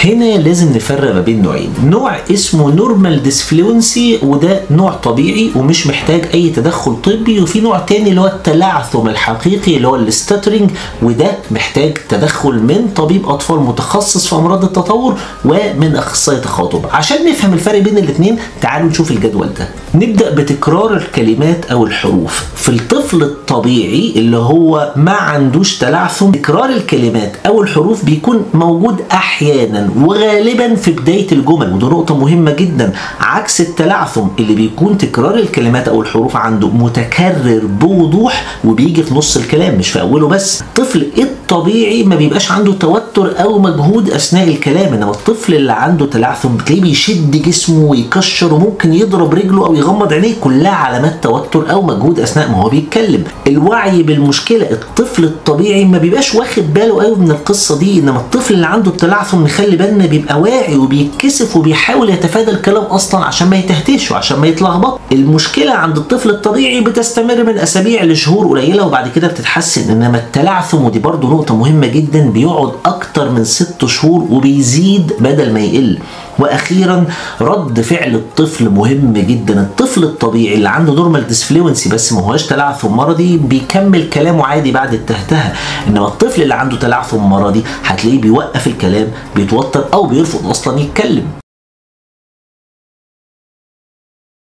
هنا لازم نفرق ما بين نوعين، نوع اسمه نورمال ديسفلونسي وده نوع طبيعي ومش محتاج اي تدخل طبي، وفي نوع تاني اللي هو التلعثم الحقيقي اللي هو الستاترنج، وده محتاج تدخل من طبيب اطفال متخصص في امراض التطور ومن اخصائي تخاطب. عشان نفهم الفرق بين الاثنين تعالوا نشوف الجدول ده. نبدا بتكرار الكلمات او الحروف. في الطفل الطبيعي اللي هو ما عندوش تلعثم، تكرار الكلمات او الحروف بيكون موجود احيانا وغالبا في بدايه الجمل، ودي نقطه مهمه جدا، عكس التلعثم اللي بيكون تكرار الكلمات او الحروف عنده متكرر بوضوح وبيجي في نص الكلام مش في اوله بس. الطفل الطبيعي ما بيبقاش عنده توتر او مجهود اثناء الكلام، انما الطفل اللي عنده تلعثم بتلاقيه بيشد جسمه ويكشر وممكن يضرب رجله او يغمض عينيه، كلها علامات توتر او مجهود اثناء ما هو بيتكلم. الوعي بالمشكله، الطفل الطبيعي ما بيبقاش واخد باله قوي من القصه دي، انما الطفل اللي عنده التلعثم نخلي بالنا بيبقى واعي وبيتكسف وبيحاول يتفادى الكلام اصلا عشان ما يتهتش وعشان ما يتلخبط. المشكله عند الطفل الطبيعي بتستمر من اسابيع لشهور قليله وبعد كده بتتحسن، انما التلعثم ودي برضو نقطه مهمه جدا بيقعد اكتر من 6 شهور وبيزيد بدل ما يقل. واخيرا رد فعل الطفل مهم جدا. الطفل الطبيعي اللي عنده نورمال ديسفلونسي بس ما هوش تلعثم مرضي بيكمل كلامه عادي بعد التهتهه، انما الطفل اللي عنده تلعثم مرضي هتلاقيه بيوقف الكلام، بيتوتر او بيرفض اصلا يتكلم.